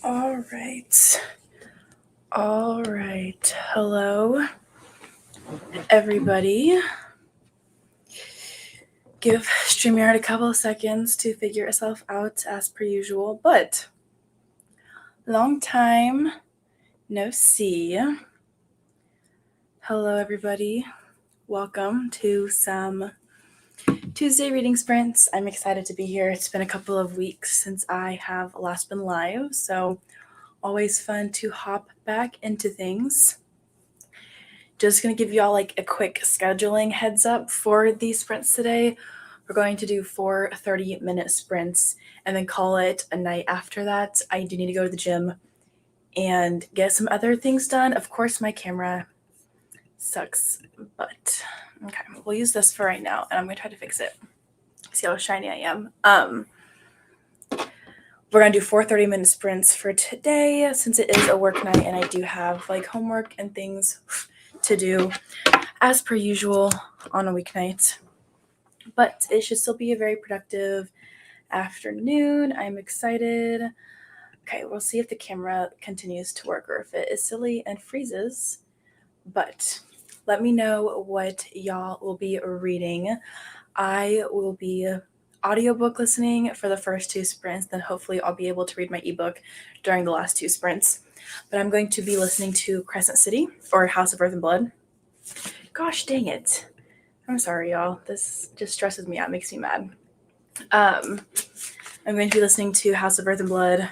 All right. Hello, everybody. Give StreamYard a couple of seconds to figure itself out as per usual, but long time no see. Hello, everybody. Welcome to some Tuesday reading sprints. I'm excited to be here. It's been a couple of weeks since I have last been live, so always fun to hop back into things. Just going to give y'all like a quick scheduling heads up for these sprints today. We're going to do 4 30-minute sprints and then call it a night after that. I do need to go to the gym and get some other things done. Of course, my camera sucks, but okay, we'll use this for right now, and I'm going to try to fix it. See how shiny I am. We're going to do 4 30-minute sprints for today since it is a work night and I do have like homework and things to do as per usual on a weeknight. But it should still be a very productive afternoon. I'm excited. Okay, we'll see if the camera continues to work or if it is silly and freezes. But let me know what y'all will be reading. I will be audiobook listening for the first 2 sprints, then hopefully I'll be able to read my ebook during the last 2 sprints. But I'm going to be listening to Crescent City or House of Earth and Blood. Gosh dang it. I'm sorry, y'all. This just stresses me out, makes me mad. I'm going to be listening to House of Earth and Blood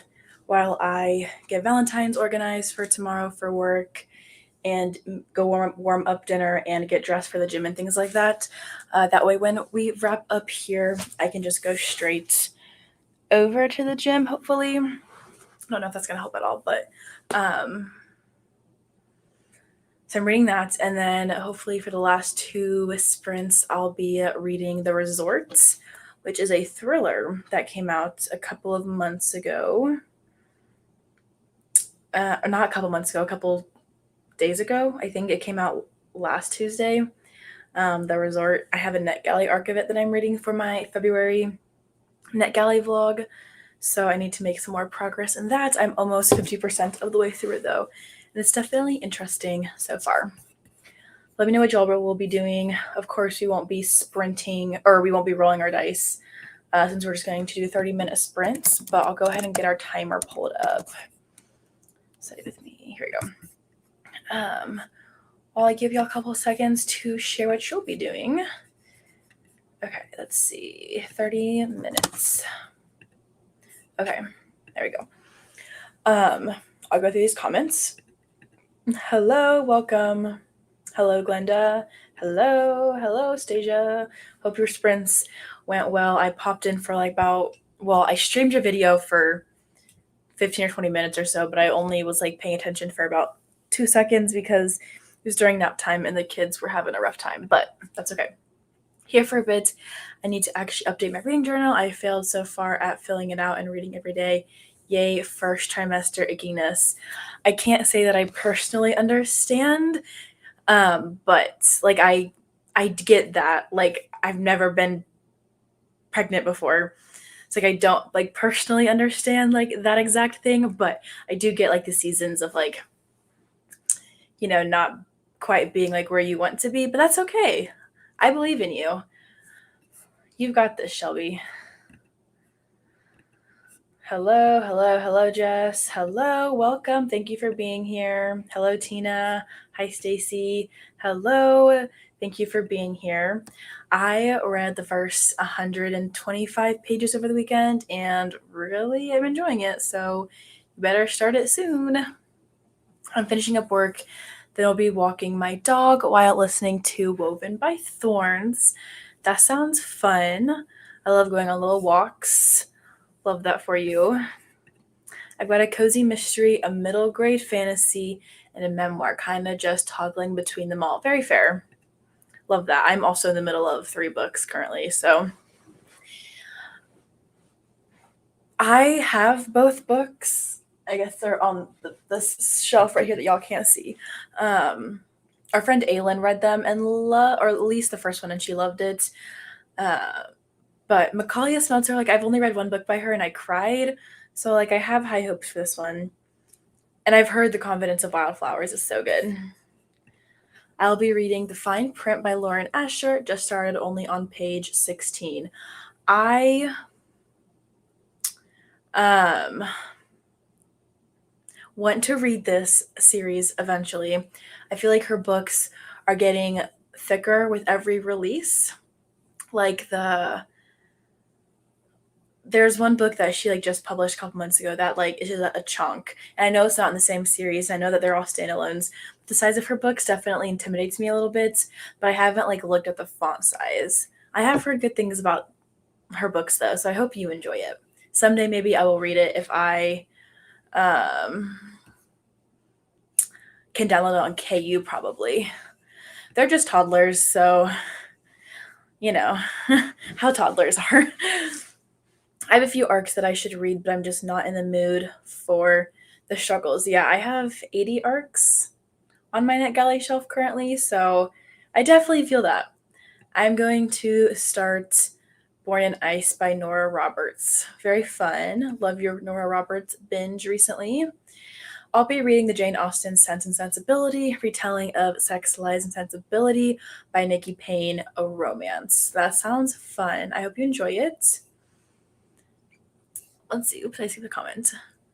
while I get Valentine's organized for tomorrow for work and go warm up dinner and get dressed for the gym and things like that. That way, when we wrap up here, I can just go straight over to the gym, hopefully. I don't know if that's going to help at all, but so I'm reading that, and then hopefully for the last 2 sprints, I'll be reading The Resort, which is a thriller that came out a couple of months ago. Not a couple months ago, a couple days ago. I think it came out last Tuesday. The Resort, I have a NetGalley arc of it that I'm reading for my February NetGalley vlog, so I need to make some more progress in that. I'm almost 50% of the way through it, though, and it's definitely interesting so far. Let me know what y'all will be doing. Of course, we won't be sprinting, or we won't be rolling our dice, since we're just going to do 30-minute sprints, but I'll go ahead and get our timer pulled up. Stay with me. Here we go. While I give y'all a couple of seconds to share what you'll be doing. Okay, let's see. 30 minutes. Okay, there we go. I'll go through these comments. Hello, welcome. Hello, Glenda. Hello, Stasia. Hope your sprints went well. I popped in for I streamed your video for 15 or 20 minutes or so, but I only was paying attention for about 2 seconds because it was during nap time and the kids were having a rough time, but that's okay. Here for a bit, I need to actually update my reading journal. I failed so far at filling it out and reading every day. Yay, first trimester ickiness. I can't say that I personally understand, but I get that. I've never been pregnant before. It's I don't personally understand that exact thing, but I do get the seasons of not quite being where you want to be, but that's okay. I believe in you. You've got this, Shelby. Hello, Jess. Hello, welcome. Thank you for being here. Hello, Tina. Hi, Stacy. Hello. Thank you for being here. I read the first 125 pages over the weekend and really am enjoying it, so you better start it soon. I'm finishing up work. Then I'll be walking my dog while listening to Woven by Thorns. That sounds fun. I love going on little walks. Love that for you. I've got a cozy mystery, a middle grade fantasy, and a memoir, kind of just toggling between them all. Very fair. Love that. I'm also in the middle of 3 books currently, so I have both books. I guess they're on this shelf right here that y'all can't see. Our friend Aylin read them or at least the first one, and she loved it. But Macaulay Smeltzer, like I've only read one book by her and I cried. So like I have high hopes for this one. And I've heard The Confidence of Wildflowers is so good. I'll be reading The Fine Print by Lauren Asher, just started only on page 16. I want to read this series eventually. I feel like her books are getting thicker with every release. Like there's one book that she like just published a couple months ago that like is a chunk. And I know it's not in the same series. I know that they're all standalones. The size of her books definitely intimidates me a little bit, but I haven't like looked at the font size. I have heard good things about her books though, so I hope you enjoy it. Someday maybe I will read it if I can download it on KU probably. They're just toddlers, so you know how toddlers are. I have a few arcs that I should read, but I'm just not in the mood for the struggles. Yeah, I have 80 arcs on my NetGalley shelf currently, so I definitely feel that. I'm going to start Born in Ice by Nora Roberts. Very fun. Love your Nora Roberts binge recently. I'll be reading the Jane Austen Sense and Sensibility retelling of Sex, Lies, and Sensibility by Nikki Payne, a romance. That sounds fun. I hope you enjoy it. Let's see. Oops, I see the comment.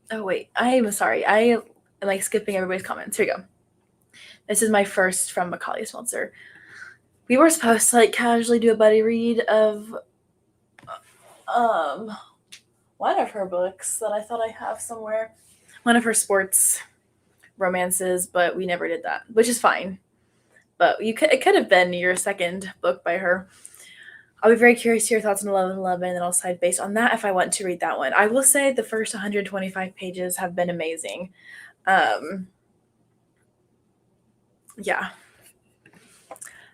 Oh, wait. I'm sorry. I am like skipping everybody's comments. Here we go. This is my first from Macaulay Smeltzer. We were supposed to like casually do a buddy read of one of her books that I thought I have somewhere. One of her sports romances, but we never did that, which is fine. But it could have been your second book by her. I'll be very curious to your thoughts on 1111, and then I'll decide based on that if I want to read that one. I will say the first 125 pages have been amazing. Yeah.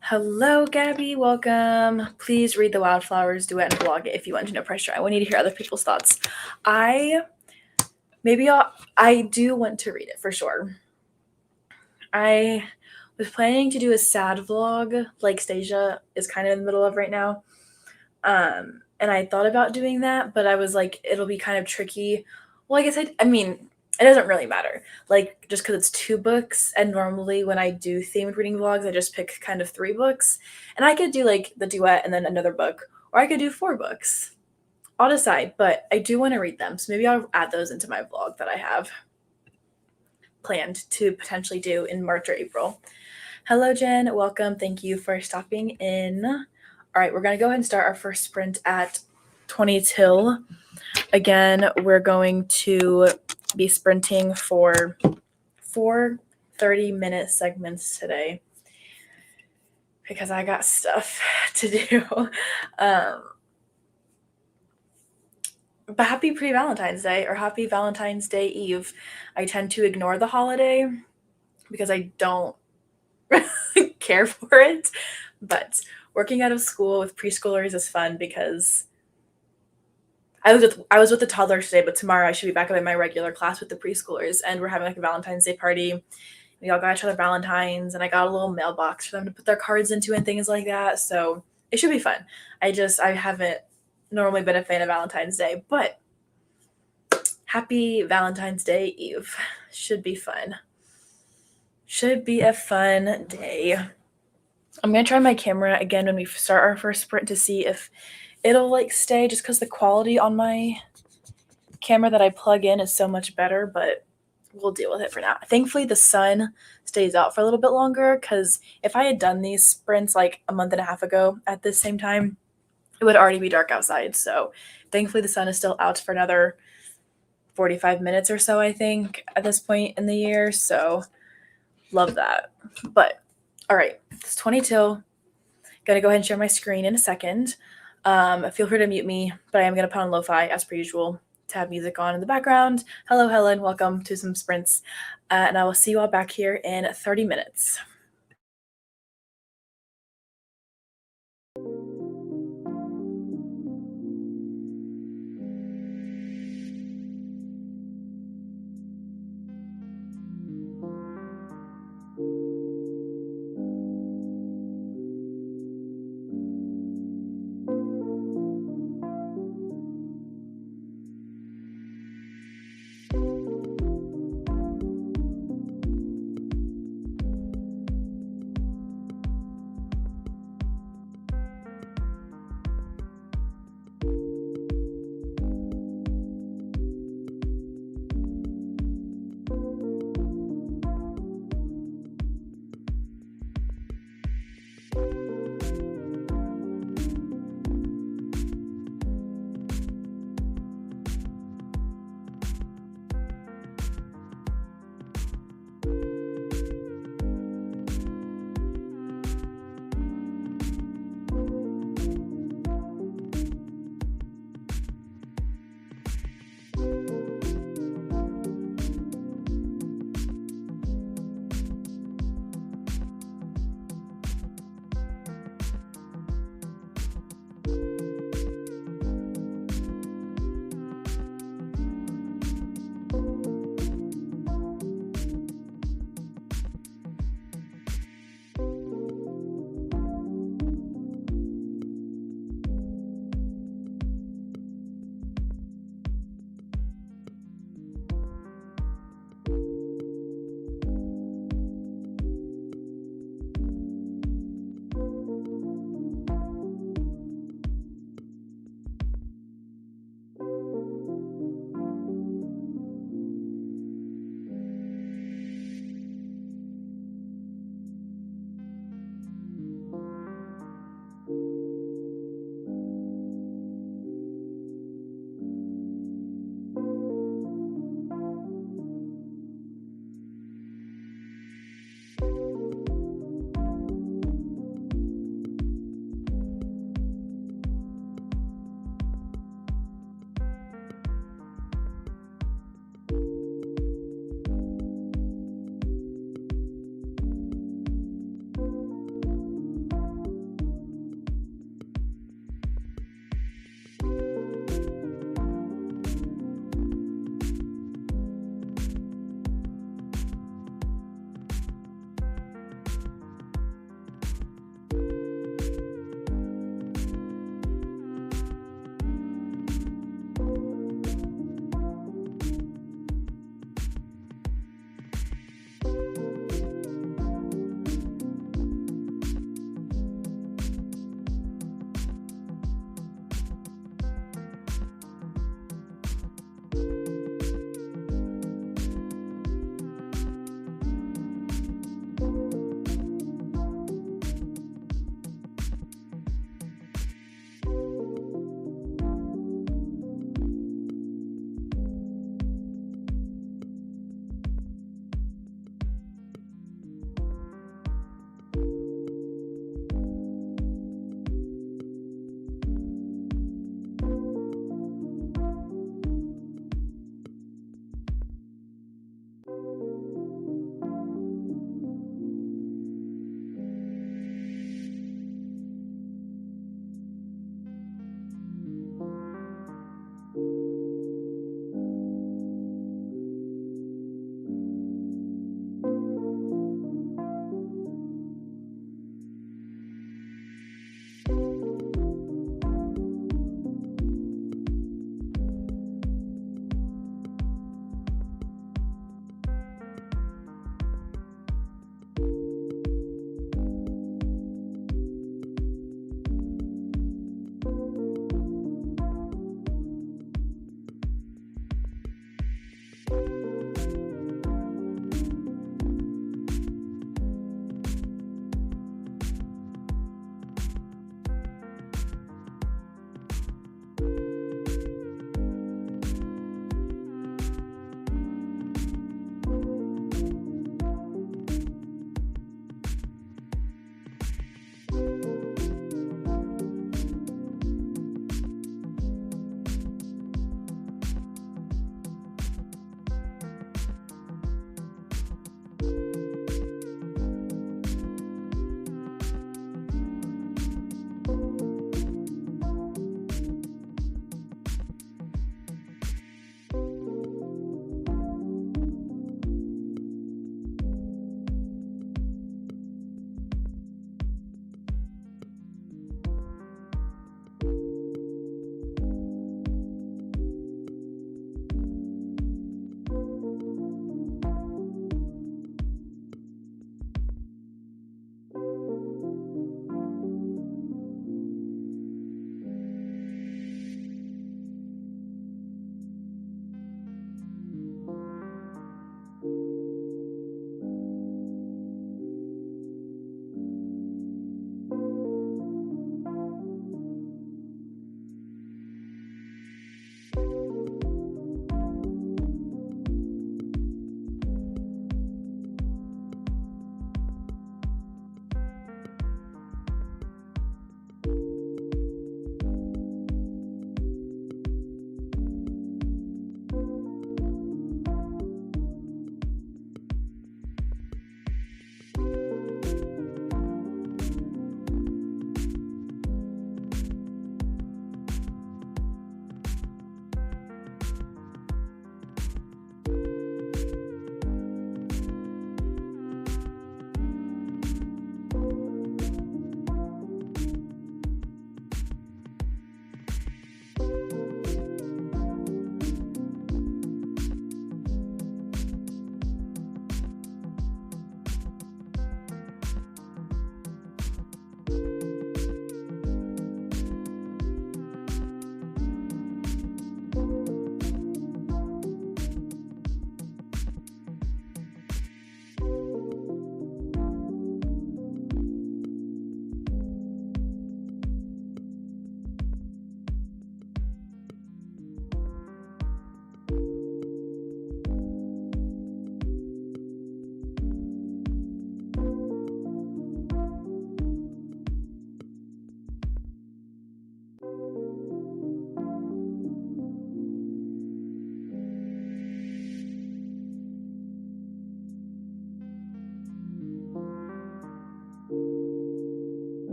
Hello, Gabby. Welcome. Please read the Wildflowers duet and blog it if you want to know pressure. I want you to hear other people's thoughts. I do want to read it for sure. I was planning to do a sad vlog like Stasia is kind of in the middle of right now. And I thought about doing that, but I was like, it'll be kind of tricky. Well, I guess I mean, it doesn't really matter. Like, just because it's 2 books, and normally when I do themed reading vlogs, I just pick kind of 3 books. And I could do like the duet and then another book, or I could do 4 books. I'll decide, but I do want to read them. So maybe I'll add those into my vlog that I have planned to potentially do in March or April. Hello, Jen. Welcome. Thank you for stopping in. All right, we're going to go ahead and start our first sprint at 20 till. Again, we're going to be sprinting for 4 30-minute segments today because I got stuff to do. But happy pre-Valentine's Day or happy Valentine's Day Eve. I tend to ignore the holiday because I don't care for it. But working out of school with preschoolers is fun because I was with the toddlers today, but tomorrow I should be back up in my regular class with the preschoolers, and we're having like a Valentine's Day party. We all got each other Valentines, and I got a little mailbox for them to put their cards into and things like that. So it should be fun. I haven't normally been a fan of Valentine's Day, but happy Valentine's Day Eve. Should be fun. Should be a fun day. I'm gonna try my camera again when we start our first sprint to see if it'll like stay, just because the quality on my camera that I plug in is so much better, but we'll deal with it for now. Thankfully, the sun stays out for a little bit longer, because if I had done these sprints like a month and a half ago at this same time, it would already be dark outside. So thankfully, the sun is still out for another 45 minutes or so, I think, at this point in the year. So love that. But all right, it's 20 till. Gonna go ahead and share my screen in a second. Feel free to mute me, but I am gonna put on lo-fi as per usual to have music on in the background. Hello, Helen. Welcome to some sprints. And I will see you all back here in 30 minutes.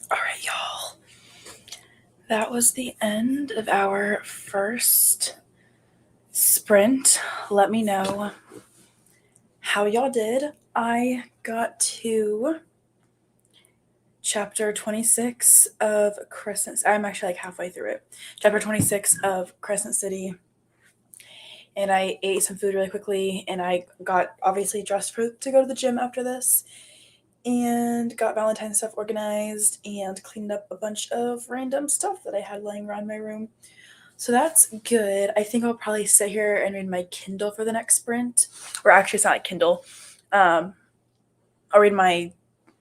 All right, y'all. That was the end of our first sprint. Let me know how y'all did. I got to chapter 26 of Crescent. I'm actually like halfway through it. Chapter 26 of Crescent City. And I ate some food really quickly, and I got obviously dressed to go to the gym after this, and got Valentine's stuff organized and cleaned up a bunch of random stuff that I had laying around my room. So that's good. I think I'll probably sit here and read my Kindle for the next sprint. Or actually, it's not a Kindle. I'll read my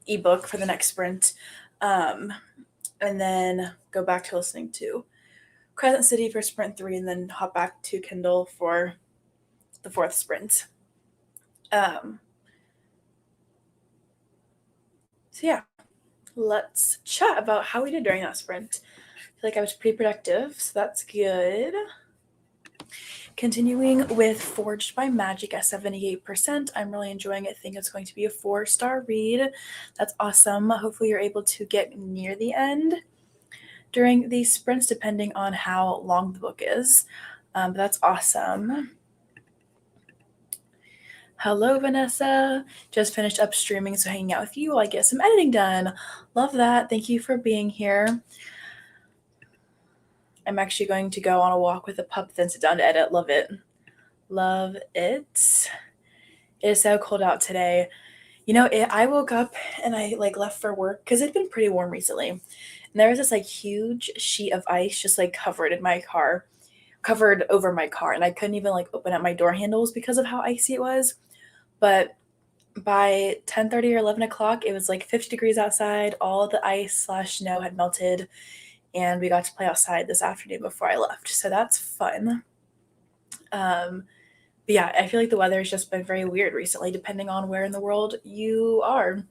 ebook for the next sprint. And then go back to listening to Crescent City for sprint 3, and then hop back to Kindle for the 4th sprint. So yeah, let's chat about how we did during that sprint. I feel like I was pretty productive, so that's good. Continuing with Forged by Magic at 78%. I'm really enjoying it. I think it's going to be a 4-star read. That's awesome. Hopefully you're able to get near the end during these sprints, depending on how long the book is. But that's awesome. Hello, Vanessa. Just finished up streaming, so hanging out with you while I get some editing done. Love that. Thank you for being here. I'm actually going to go on a walk with a pup, then sit down to edit. Love it. Love it. It is so cold out today. I woke up and I left for work because it'd been pretty warm recently. And there was this huge sheet of ice just covered over my car. And I couldn't even open up my door handles because of how icy it was. But by 10:30 or 11 o'clock, it was 50 degrees outside. All the ice/snow had melted. And we got to play outside this afternoon before I left. So that's fun. But yeah, I feel like the weather has just been very weird recently, depending on where in the world you are.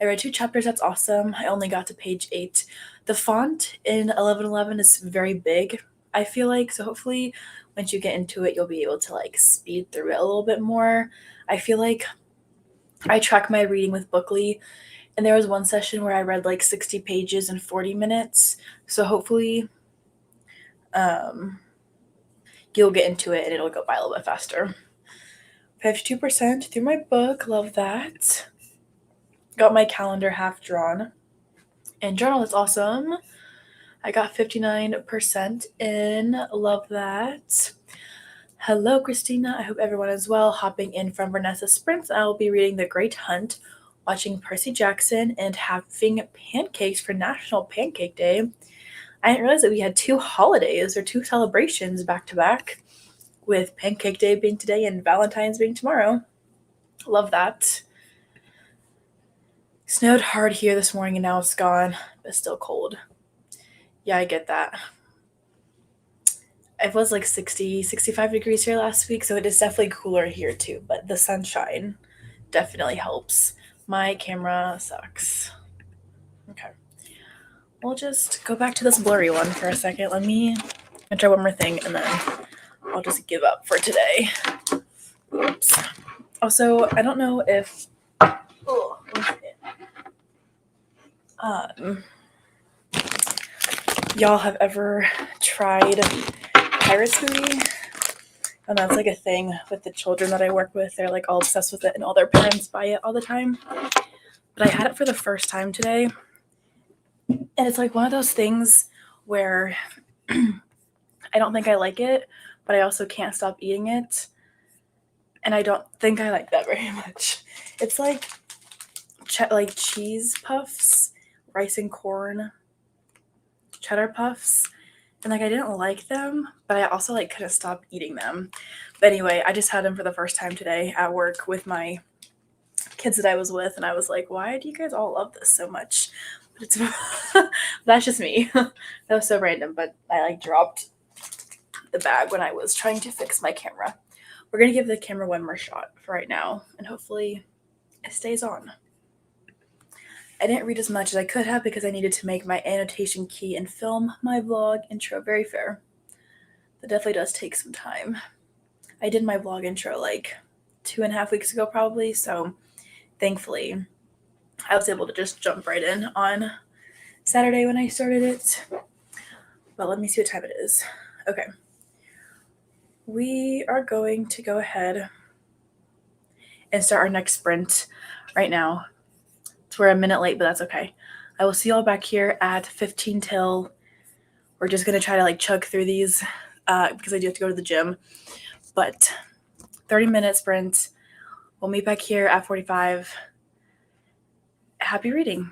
I read 2 chapters. That's awesome. I only got to page 8. The font in 1111 is very big, I feel like. So hopefully once you get into it, you'll be able to speed through it a little bit more. I feel like I track my reading with Bookly, and there was one session where I read 60 pages in 40 minutes. So hopefully you'll get into it and it'll go by a little bit faster. 52% through my book. Love that. Got my calendar half drawn. And journal is awesome. I got 59% in. Love that. Hello, Christina. I hope everyone is well. Hopping in from Vanessa Sprints. I will be reading The Great Hunt, watching Percy Jackson, and having pancakes for National Pancake Day. I didn't realize that we had 2 holidays or 2 celebrations back to back, with Pancake Day being today and Valentine's being tomorrow. Love that. Snowed hard here this morning and now it's gone, but still cold. Yeah, I get that. It was 60, 65 degrees here last week, so it is definitely cooler here too, but the sunshine definitely helps. My camera sucks. Okay. We'll just go back to this blurry one for a second. Let me try one more thing and then I'll just give up for today. Oops. Also, I don't know if y'all have ever tried Pirates movie. And that's a thing with the children that I work with. They're all obsessed with it and all their parents buy it all the time. But I had it for the first time today. And it's one of those things where I don't think I like it, but I also can't stop eating it. And I don't think I like that very much. It's like cheese puffs, rice and corn, cheddar puffs. And I didn't like them, but I also couldn't stop eating them. But anyway, I just had them for the first time today at work with my kids that I was with, and I was like, why do you guys all love this so much? But it's that's just me. That was so random, but I dropped the bag when I was trying to fix my camera. We're gonna give the camera one more shot for right now, and hopefully it stays on. I didn't read as much as I could have because I needed to make my annotation key and film my vlog intro. Very fair. That definitely does take some time. I did my vlog intro 2.5 weeks ago probably, so thankfully I was able to just jump right in on Saturday when I started it. But let me see what time it is. Okay. We are going to go ahead and start our next sprint right now. So we're a minute late, but that's okay. I will see y'all back here at 15 till. We're just going to try to like chug through these because I do have to go to the gym. But 30-minute sprint. We'll meet back here at 45. Happy reading.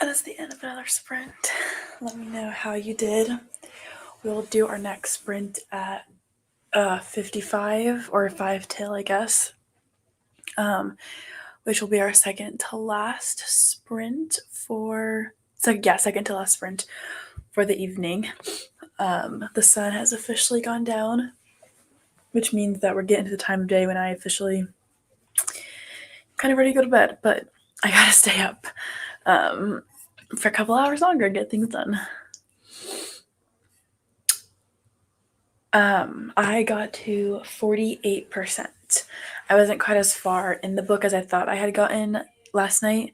That is the end of another sprint. Let me know how you did. We'll do our next sprint at 55 or 5 till, I guess, which will be our second to last sprint second to last sprint for the evening. The sun has officially gone down, which means that we're getting to the time of day when I officially kind of ready to go to bed, but I gotta stay up for a couple hours longer and get things done. I got to 48%. I wasn't quite as far in the book as I thought I had gotten last night,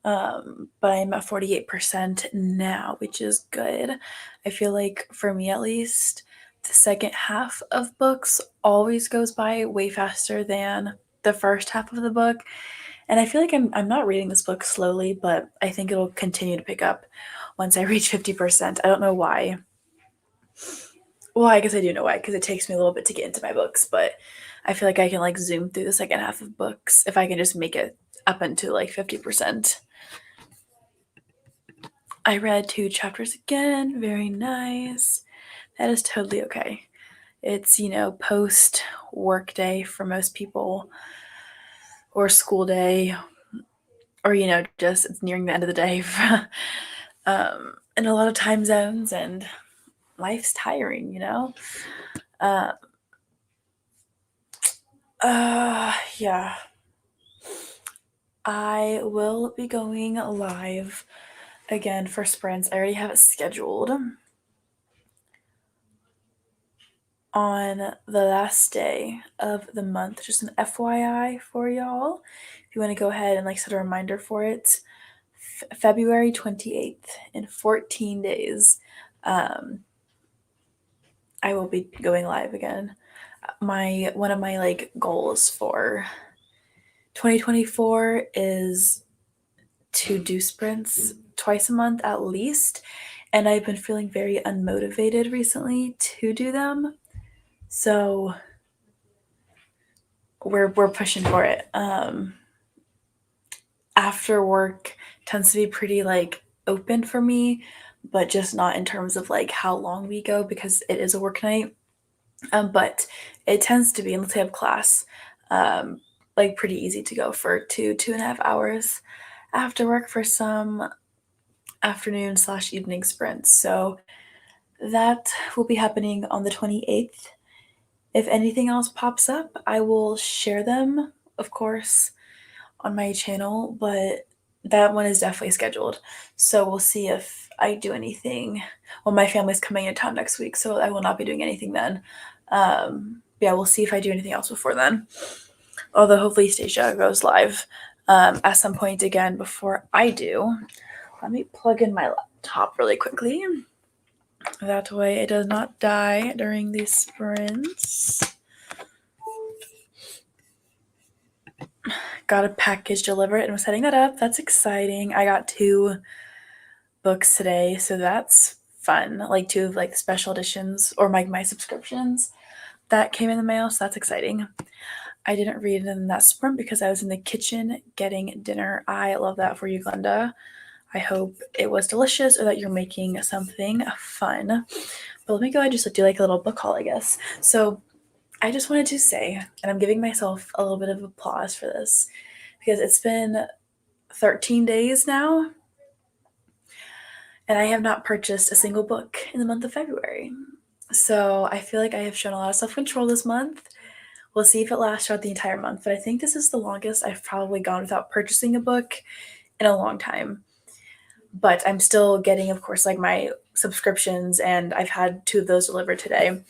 but I'm at 48% now, which is good. I feel like, for me at least, the second half of books always goes by way faster than the first half of the book. And I feel like I'm not reading this book slowly, but I think it'll continue to pick up once I reach 50%. I don't know why. Well, I guess I do know why, because it takes me a little bit to get into my books, but I feel like I can like zoom through the second half of books if I can just make it up into like 50%. I read 2 chapters again. Very nice. That is totally okay. It's, post work day for most people, or school day, or, just it's nearing the end of the day in a lot of time zones, and life's tiring, yeah. I will be going live again for sprints. I already have it scheduled on the last day of the month. Just an FYI for y'all. If you want to go ahead and like set a reminder for it, February 28th, in 14 days, I will be going live again. One of my like goals for 2024 is to do sprints twice a month at least, and I've been feeling very unmotivated recently to do them. So we're pushing for it. After work tends to be pretty like open for me, but just not in terms of like how long we go, because it is a work night. But it tends to be, unless I have class, like pretty easy to go for 2.5 hours after work for some afternoon/evening sprints. So that will be happening on the 28th. If anything else pops up, I will share them, of course, on my channel, but that one is definitely scheduled. So we'll see if I do anything. Well, my family's coming in town next week, so I will not be doing anything then. Yeah, we'll see if I do anything else before then. Although hopefully Stacia goes live at some point again before I do. Let me plug in my laptop really quickly. That way it does not die during these sprints. Got a package delivered and was setting that up. That's exciting. I got 2 books today, so that's fun. Like 2 of like the special editions, or my subscriptions that came in the mail, so that's exciting. I didn't read in that sprint because I was in the kitchen getting dinner. I love that for you, Glenda. I hope it was delicious, or that you're making something fun. But let me go ahead and just do like a little book haul, I guess. So I just wanted to say, and I'm giving myself a little bit of applause for this, because it's been 13 days now, and I have not purchased a single book in the month of February. So I feel like I have shown a lot of self-control this month. We'll see if it lasts throughout the entire month, but I think this is the longest I've probably gone without purchasing a book in a long time. But I'm still getting, of course, like my subscriptions, and I've had 2 of those delivered today.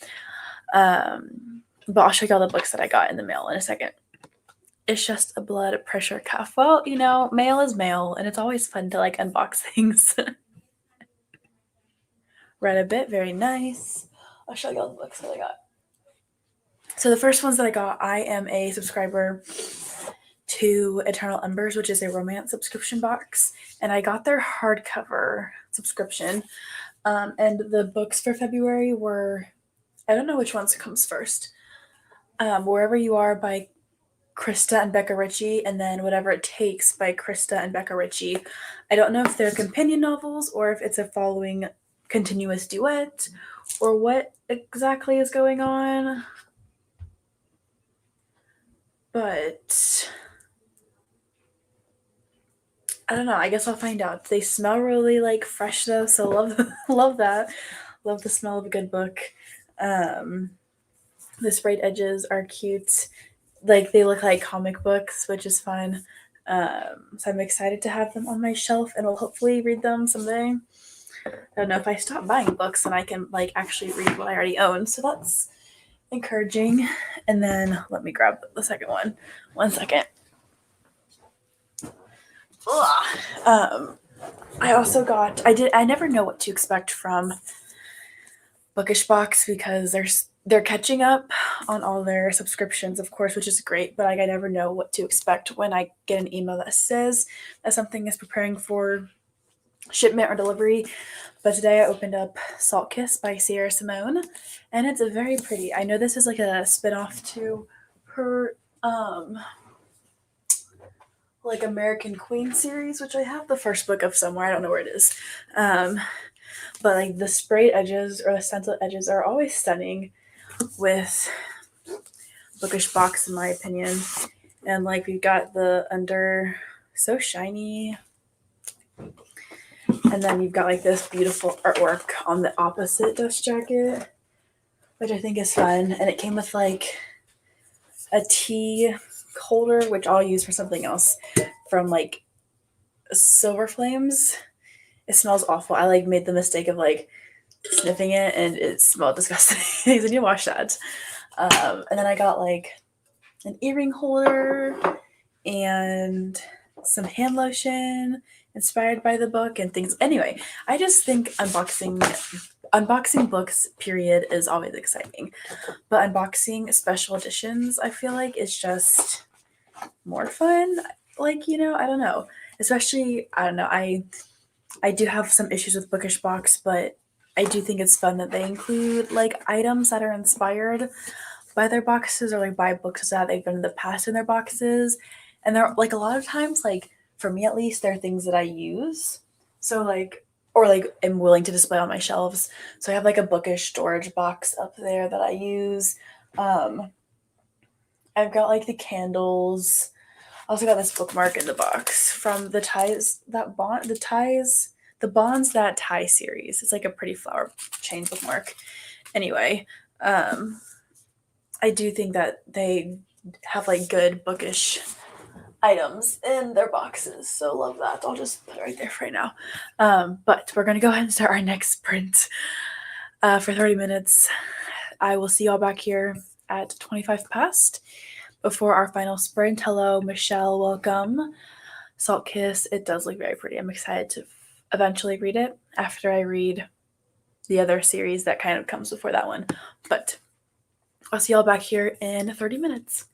But I'll show you all the books that I got in the mail in a second. It's just a blood pressure cuff. Well, mail is mail, and it's always fun to like unbox things. Read a bit, very nice. I'll show you all the books that I got. So the first ones that I got, I am a subscriber to Eternal Embers, which is a romance subscription box, and I got their hardcover subscription. And the books for February were, I don't know which ones comes first. Wherever You Are by Krista and Becca Ritchie, and then Whatever It Takes by Krista and Becca Ritchie. I don't know if they're companion novels or if it's a following continuous duet or what exactly is going on. But I don't know. I guess I'll find out. They smell really like fresh though, so love that. Love the smell of a good book. Um, the sprayed edges are cute. Like they look like comic books, which is fun. So I'm excited to have them on my shelf, and will hopefully read them someday. I don't know if I stop buying books, and I can like actually read what I already own. So that's encouraging. And then let me grab the second one. 1 second. Ugh. I also got. I never know what to expect from Bookish Box because they're catching up on all their subscriptions, of course, which is great. But like, I never know what to expect when I get an email that says that something is preparing for shipment or delivery. But today I opened up Salt Kiss by Sierra Simone, and it's very pretty. I know this is like a spinoff to her like American Queen series, which I have the first book of somewhere. I don't know where it is. But like the sprayed edges or the stenciled edges are always stunning with Bookish Box, in my opinion. And like we've got the under so shiny. And then you've got like this beautiful artwork on the opposite dust jacket, which I think is fun. And it came with like a tea holder, which I'll use for something else, from like Silver Flames. It smells awful. I like made the mistake of like sniffing it and it smelled disgusting. So you need to wash that. And then I got like an earring holder and some hand lotion inspired by the book and things. Anyway, I just think unboxing books period is always exciting, but unboxing special editions I feel like is just more fun. Like, I don't know, especially I don't know, I do have some issues with Bookish Box, but I do think it's fun that they include like items that are inspired by their boxes or like by books that they've done in the past in their boxes. And they're like a lot of times, like for me at least, they're things that I use. So like or like am willing to display on my shelves. So I have like a bookish storage box up there that I use. Um I've got like the candles. I also got this bookmark in the box from the Bonds That Tie series. It's like a pretty flower chain bookmark. Anyway, I do think that they have like good bookish items in their boxes. So love that. I'll just put it right there for right now. But we're gonna go ahead and start our next sprint for 30 minutes. I will see y'all back here at 25 past before our final sprint. Hello, Michelle. Welcome. Salt Kiss. It does look very pretty. I'm excited to eventually read it after I read the other series that kind of comes before that one. But I'll see y'all back here in 30 minutes.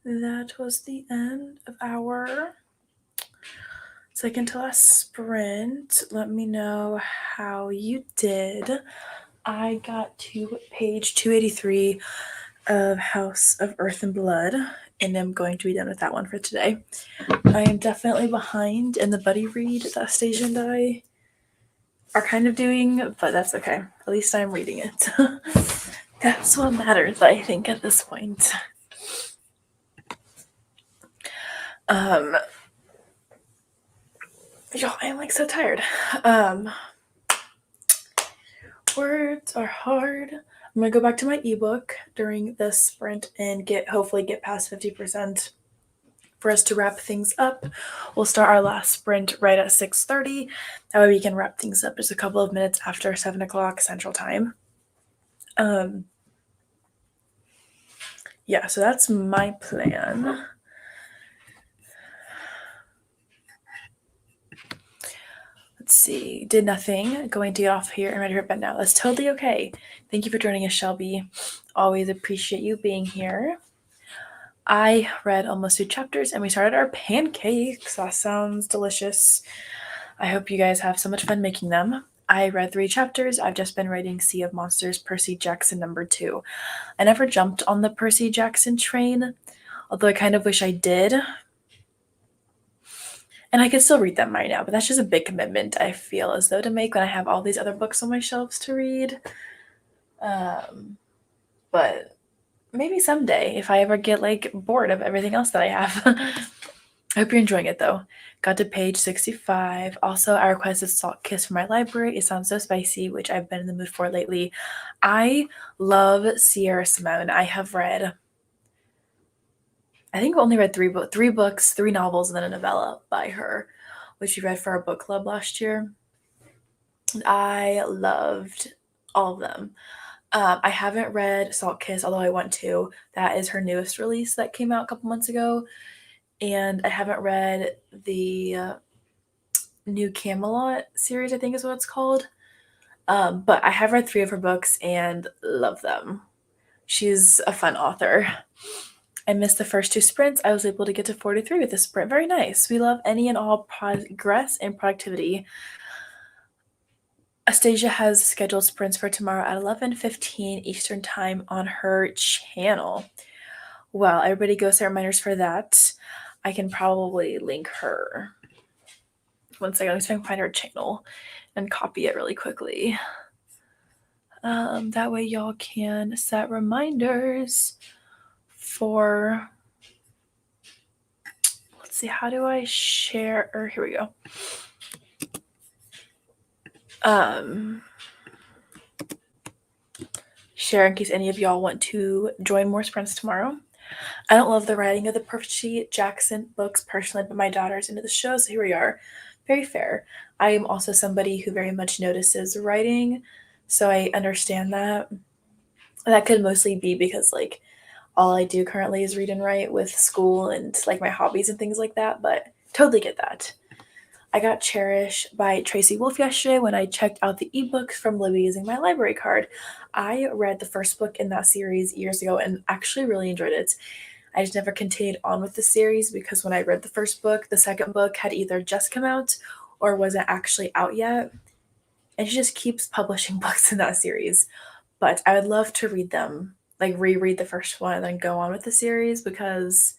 that was the end of our second to last sprint. Let me know how you did. I got to page 283 of House of Earth and Blood, and I'm going to be done with that one for today. I am definitely behind in the buddy read that Stasia and I are kind of doing, but that's okay. At least I'm reading it. That's what matters, I think, at this point. Y'all, I'm like so tired. Words are hard. I'm gonna go back to my ebook during this sprint and hopefully get past 50% for us to wrap things up. We'll start our last sprint right at 6:30. That way we can wrap things up just a couple of minutes after 7 o'clock Central Time. Yeah, so that's my plan. Let's see. Did nothing. Going to get off here and ready for bed now. That's totally okay. Thank you for joining us, Shelby. Always appreciate you being here. I read almost 2 chapters and we started our pancakes. That sounds delicious. I hope you guys have so much fun making them. I read 3 chapters. I've just been writing Sea of Monsters, Percy Jackson #2. I never jumped on the Percy Jackson train, although I kind of wish I did. And I can still read them right now, but that's just a big commitment I feel as though to make when I have all these other books on my shelves to read. But maybe someday if I ever get like bored of everything else that I have. I hope you're enjoying it though. Got to page 65. Also, I requested Salt Kiss from my library. It sounds so spicy, which I've been in the mood for lately. I love Sierra Simone. I have read, I think I only read 3 books, 3 novels, and then a novella by her, which we read for our book club last year. I loved all of them. I haven't read Salt Kiss, although I want to. That is her newest release that came out a couple months ago. And I haven't read the new Camelot series, I think is what it's called. But I have read 3 of her books and love them. She's a fun author. I missed the first 2 sprints. I was able to get to 43 with this sprint. Very nice. We love any and all progress and productivity. Astasia has scheduled sprints for tomorrow at 11:15 Eastern Time on her channel. Well, everybody go set reminders for that. I can probably link her. One second, I'm just going to find her channel and copy it really quickly. That way y'all can set reminders for, let's see, how do I share, or here we go. Share in case any of y'all want to join more sprints tomorrow. I don't love the writing of the Percy Jackson books personally, but my daughter's into the show, so here we are. Very fair. I am also somebody who very much notices writing, so I understand that. That could mostly be because like all I do currently is read and write with school and like my hobbies and things like that, but totally get that. I got Cherish by Tracy Wolff yesterday when I checked out the ebooks from Libby using my library card. I read the first book in that series years ago and actually really enjoyed it. I just never continued on with the series because when I read the first book, the second book had either just come out or wasn't actually out yet. And she just keeps publishing books in that series. But I would love to read them, like reread the first one and then go on with the series because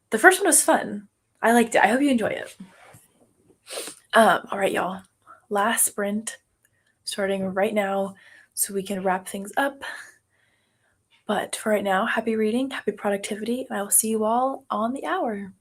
the first one was fun. I liked it. I hope you enjoy it. All right, y'all. Last sprint starting right now so we can wrap things up. But for right now, happy reading, happy productivity, and I will see you all on the hour.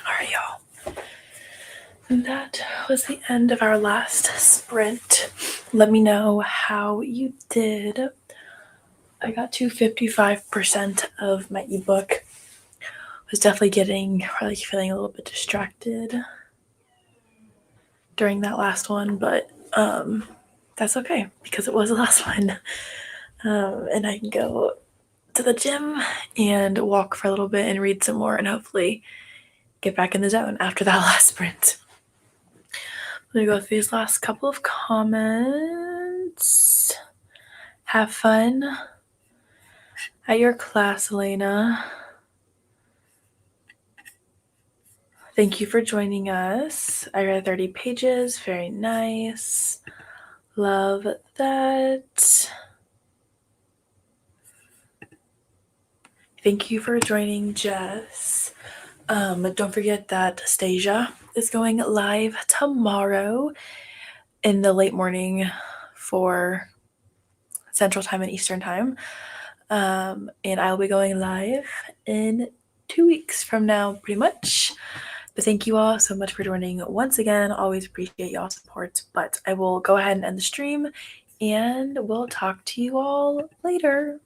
Alright, y'all. That was the end of our last sprint. Let me know how you did. I got to 55% of my ebook. Was definitely feeling a little bit distracted during that last one, but that's okay because it was the last one. And I can go to the gym and walk for a little bit and read some more and hopefully get back in the zone after that last sprint. Let me go through these last couple of comments. Have fun at your class, Elena. Thank you for joining us. I read 30 pages. Very nice. Love that. Thank you for joining, Jess. Don't forget that Stasia is going live tomorrow in the late morning for Central Time and Eastern Time. And I'll be going live in 2 weeks from now, pretty much. But thank you all so much for joining once again. Always appreciate y'all's support. But I will go ahead and end the stream, and we'll talk to you all later.